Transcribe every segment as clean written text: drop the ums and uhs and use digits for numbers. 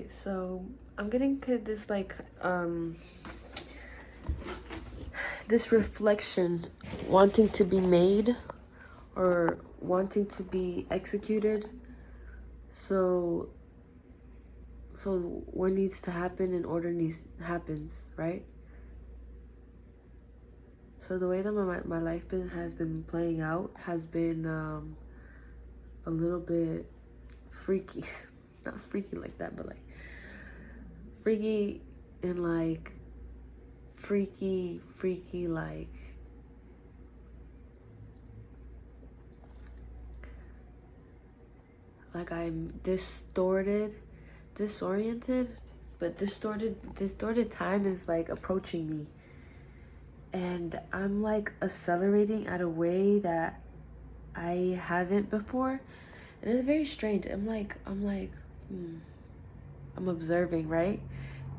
Okay, so I'm getting to this this reflection wanting to be made or wanting to be executed. So what needs to happen in order happens, right? So the way that my life has been playing out has been a little bit freaky. Not freaky like that, but like freaky and like freaky like I'm disoriented, but distorted time is like approaching me. And I'm like accelerating at a way that I haven't before. And it's very strange. I'm observing, right?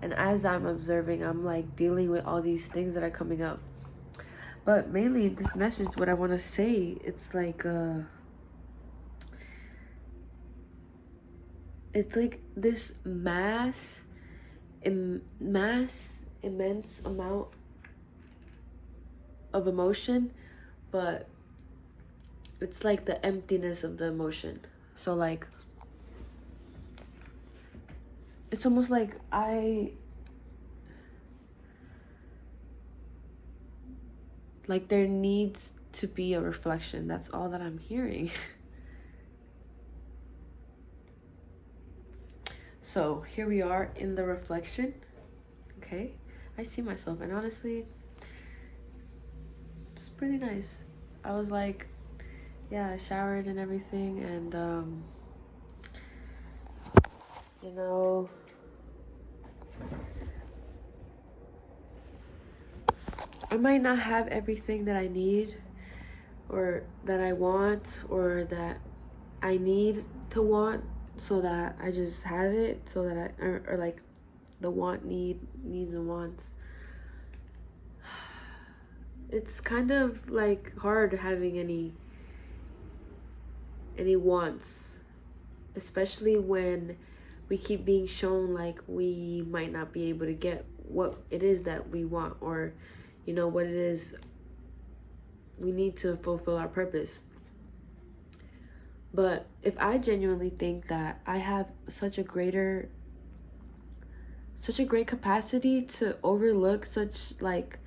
And as I'm observing, I'm like dealing with all these things that are coming up. But mainly this message, what I want to say, it's like this immense amount of emotion, but it's like the emptiness of the emotion. So like it's almost like there needs to be a reflection. That's all that I'm hearing. So here we are in the reflection. Okay, I see myself, and honestly, it's pretty nice. I was like, yeah, I showered and everything, and you know, I might not have everything that I need, or that I want, or that I need to want, so that I just have it, so that or like the needs and wants. It's kind of like hard having any wants, especially when we keep being shown like we might not be able to get what it is that we want, or what it is we need to fulfill our purpose. But if I genuinely think that I have such a great capacity to overlook such like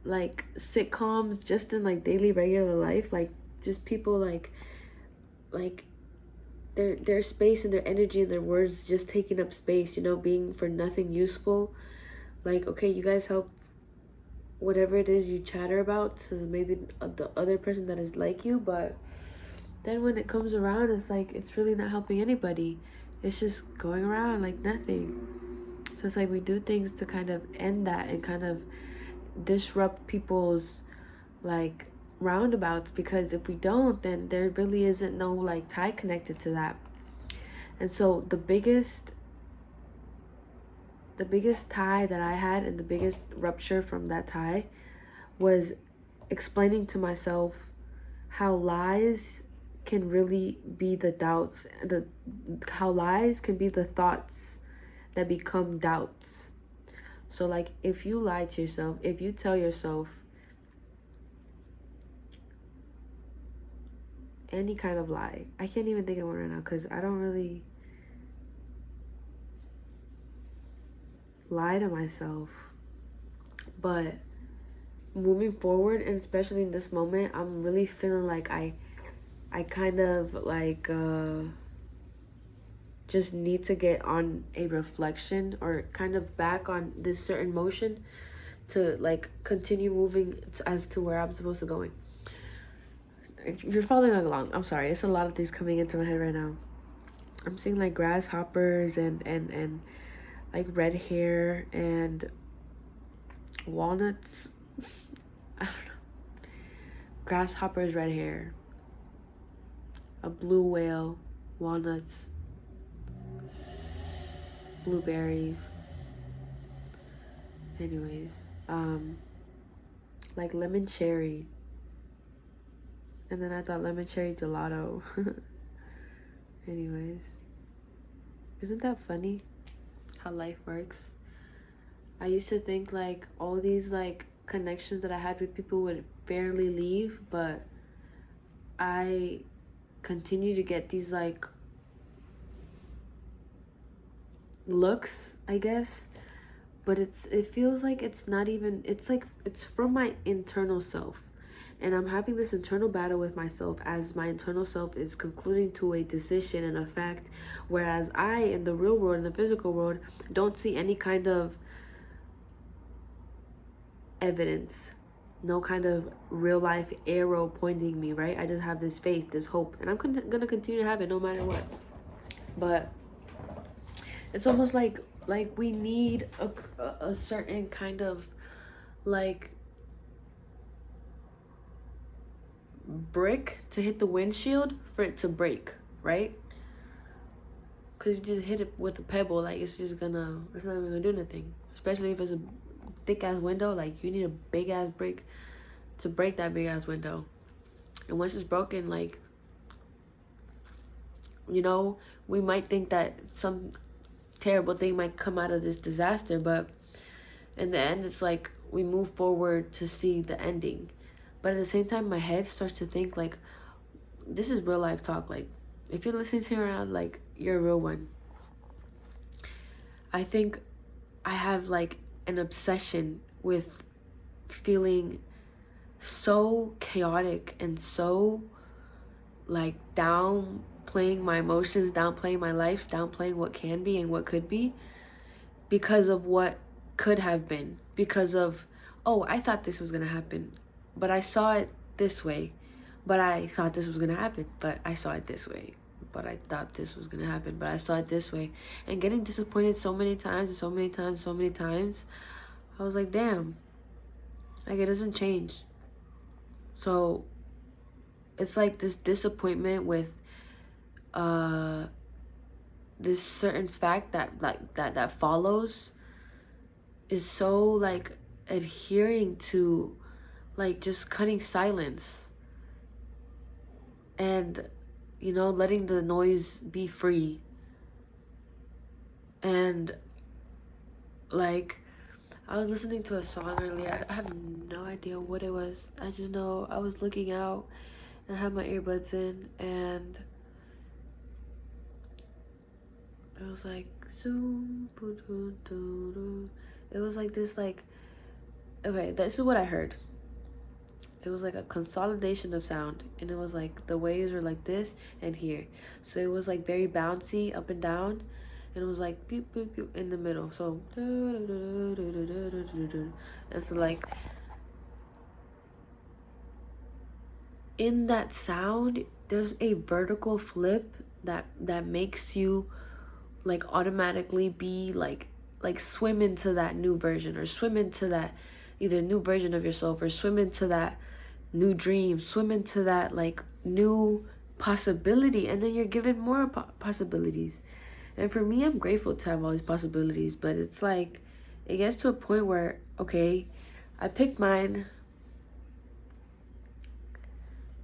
sitcoms just in like daily regular life, like just people like their space and their energy and their words just taking up space, being for nothing useful. Like, okay, you guys help whatever it is you chatter about to maybe the other person that is like you, but then when it comes around, it's like it's really not helping anybody. It's just going around like nothing. So it's like we do things to kind of end that and kind of disrupt people's like roundabouts, because if we don't, then there really isn't no like tie connected to that. And so the biggest tie that I had, and the biggest rupture from that tie, was explaining to myself how lies can really be the doubts, how lies can be the thoughts that become doubts. So like if you lie to yourself, if you tell yourself any kind of lie, I can't even think of one right now because I don't really lie to myself, but moving forward, and especially in this moment, I'm really feeling like I kind of like just need to get on a reflection, or kind of back on this certain motion to like continue moving as to where I'm supposed to go. If you're following along, I'm sorry, it's a lot of things coming into my head right now. I'm seeing like grasshoppers and like red hair and walnuts. I don't know. Grasshoppers, red hair, a blue whale, walnuts, blueberries. Anyways, like lemon cherry. And then I thought lemon cherry gelato. Anyways, isn't that funny? how life works. I used to think like all these like connections that I had with people would barely leave, but I continue to get these like looks, I guess, but it feels like it's not even, it's like it's from my internal self. And I'm having this internal battle with myself as my internal self is concluding to a decision and a fact, whereas I, in the real world, in the physical world, don't see any kind of evidence, no kind of real life arrow pointing me, right? I just have this faith, this hope, and I'm gonna continue to have it no matter what. But it's almost like we need a certain kind of like brick to hit the windshield for it to break, right? Because you just hit it with a pebble, like it's not even gonna do anything. Especially if it's a thick ass window, like you need a big ass brick to break that big ass window. And once it's broken, like, you know, we might think that some terrible thing might come out of this disaster, but in the end, it's like we move forward to see the ending. But at the same time, my head starts to think like, this is real life talk. Like, if you're listening to me around, like, you're a real one. I think I have like an obsession with feeling so chaotic and so like downplaying my emotions, downplaying my life, downplaying what can be and what could be because of what could have been. Because of, oh, I thought this was going to happen, but I saw it this way. But I thought this was going to happen, but I saw it this way. But I thought this was going to happen, but I saw it this way. And getting disappointed so many times and so many times and so many times, I was like, damn, like it doesn't change. So it's like this disappointment with this certain fact that follows is so like adhering to like just cutting silence and, you know, letting the noise be free. And like I was listening to a song earlier. I have no idea what it was. I just know I was looking out and I had my earbuds in, and it was like zoom. It was like this, like, okay, this is what I heard. It was like a consolidation of sound, and it was like the waves were like this and here. So it was like very bouncy up and down, and it was like beep beep beep in the middle. So and so like in that sound there's a vertical flip that makes you like automatically be like swim into that new version, or swim into that either new version of yourself, or swim into that new dream, swim into that like new possibility, and then you're given more possibilities. And for me, I'm grateful to have all these possibilities, but it's like it gets to a point where, okay, I picked mine.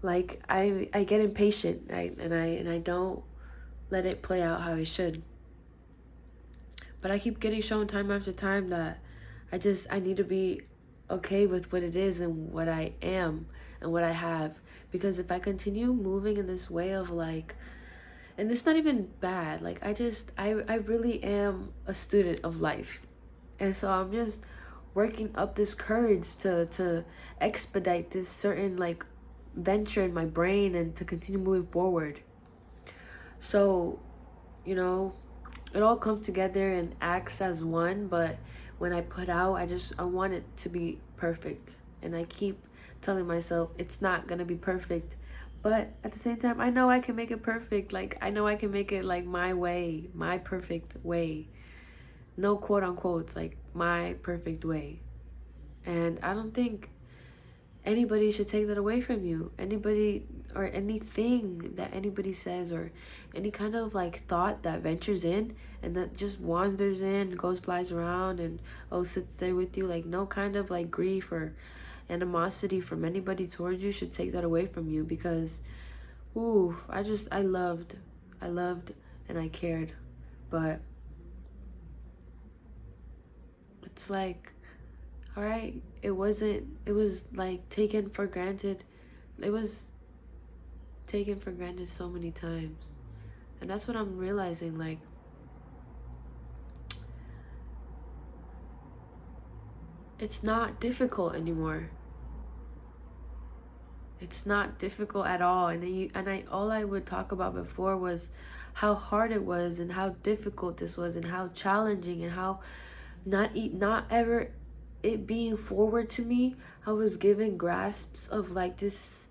Like I get impatient, right? And I don't let it play out how it should. But I keep getting shown time after time that I need to be okay with what it is and what I am and what I have. Because if I continue moving in this way of like, and it's not even bad, like I really am a student of life. And so I'm just working up this courage to expedite this certain like venture in my brain and to continue moving forward. So, you know, it all comes together and acts as one, but when I put out, I want it to be perfect. And I keep telling myself it's not gonna be perfect, but at the same time I know I can make it perfect. Like I know I can make it like my way, my perfect way. No quote unquote, like my perfect way. And I don't think anybody should take that away from you. Anybody or anything that anybody says, or any kind of like thought that ventures in and that just wanders in, goes, flies around, and sits there with you, like no kind of like grief or animosity from anybody towards you should take that away from you. Because I loved and I cared, but it's like, all right, it was like taken for granted. It was taken for granted so many times. And that's what I'm realizing, like, it's not difficult anymore. It's not difficult at all. And all I would talk about before was how hard it was and how difficult this was and how challenging and how not ever it being forward to me. I was given grasps of like this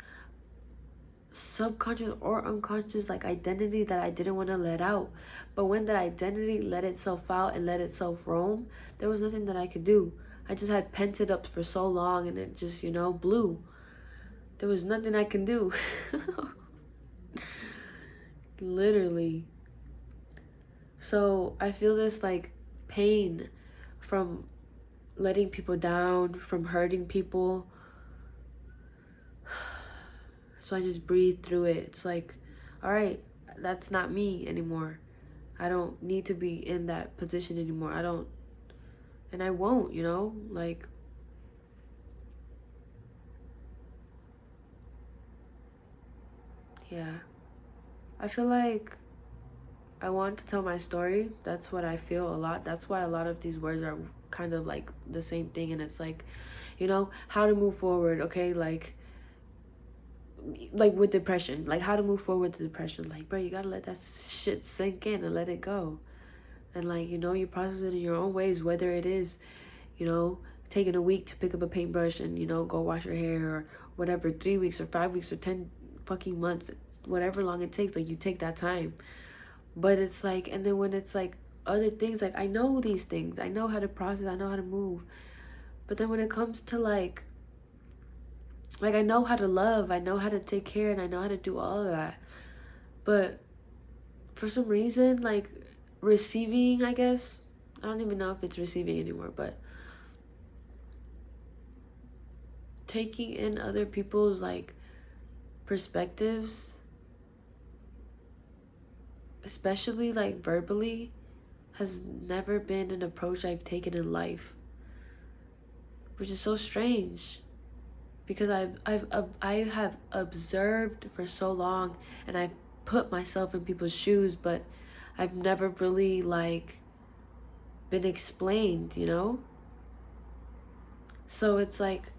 subconscious or unconscious like identity that I didn't want to let out. But when that identity let itself out and let itself roam, there was nothing that I could do. I just had pent it up for so long and it just, blew. There was nothing I can do. Literally. So I feel this like pain from letting people down, from hurting people. So I just breathe through it. It's like, all right, that's not me anymore. I don't need to be in that position anymore. And I won't, like, yeah. I feel like I want to tell my story. That's what I feel a lot. That's why a lot of these words are kind of like the same thing. And it's like, how to move forward, okay? Like with depression, like how to move forward with depression. Like, bro, you gotta let that shit sink in and let it go. And like, you process it in your own ways, whether it is, taking a week to pick up a paintbrush and, go wash your hair, or whatever, 3 weeks or 5 weeks or 10 fucking months, whatever long it takes, like you take that time. But it's like, and then when it's like other things, like I know these things, I know how to process, I know how to move. But then when it comes to like I know how to love, I know how to take care, and I know how to do all of that. But for some reason, like receiving, I guess, I don't even know if it's receiving anymore, but taking in other people's like perspectives, especially like verbally, has never been an approach I've taken in life, which is so strange. Because I have observed for so long, and I've put myself in people's shoes, but I've never really like been explained, So it's like,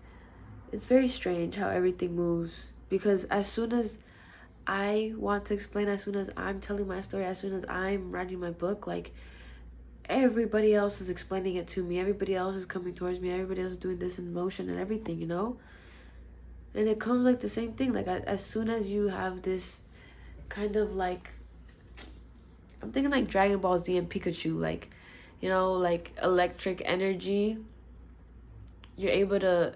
it's very strange how everything moves, because as soon as I want to explain, as soon as I'm telling my story, as soon as I'm writing my book, like everybody else is explaining it to me, everybody else is coming towards me, everybody else is doing this in motion and everything, And it comes like the same thing. Like as soon as you have this kind of like, I'm thinking like Dragon Ball Z and Pikachu, like, like electric energy. You're able to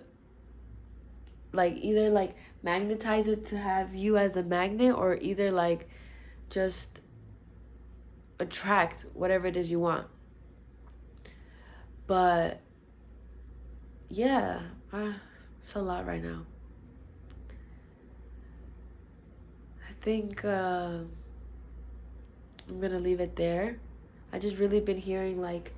like either like magnetize it to have you as a magnet, or either like just attract whatever it is you want. But yeah, it's a lot right now. I think I'm gonna leave it there. I just really been hearing like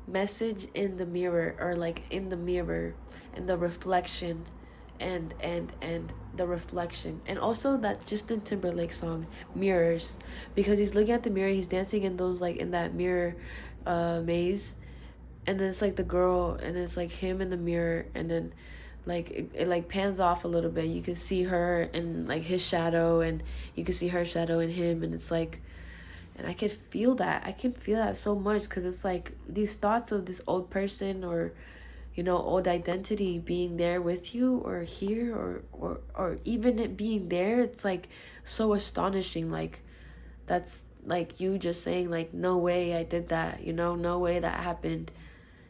message in the mirror, or like in the mirror, and the reflection, and the reflection, and also that Justin Timberlake song Mirrors, because he's looking at the mirror, he's dancing in those like in that mirror maze, and then it's like the girl, and it's like him in the mirror, and then like it like pans off a little bit, you can see her and like his shadow, and you can see her shadow in him, and it's like, and I can feel that. I can feel that so much, because it's like these thoughts of this old person, or old identity being there with you, or here, or even it being there. It's like so astonishing. Like that's like you just saying like, no way I did that, no way that happened.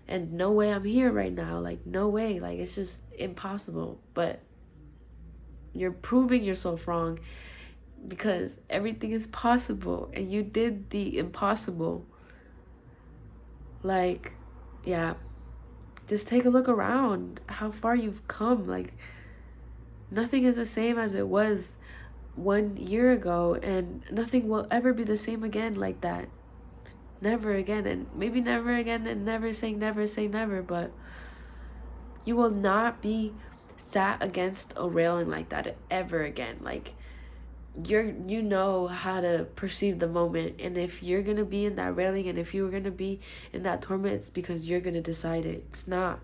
And no way I'm here right now. Like, no way. Like, it's just impossible. But you're proving yourself wrong, because everything is possible. And you did the impossible. Like, yeah. Just take a look around. How far you've come. Like, nothing is the same as it was 1 year ago. And nothing will ever be the same again like that. never again. And maybe never again, and never saying never say never, but you will not be sat against a railing like that ever again. Like, you know how to perceive the moment, and if you're gonna be in that railing, and if you're gonna be in that torment, it's because you're gonna decide it. It's not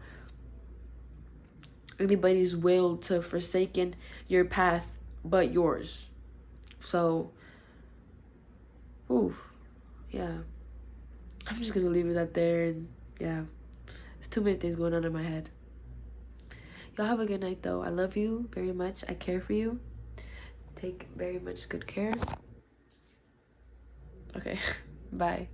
anybody's will to forsaken your path but yours. So, oof, yeah, I'm just gonna leave it at there. And yeah, there's too many things going on in my head. Y'all have a good night though. I love you very much. I care for you. Take very much good care. Okay. Bye.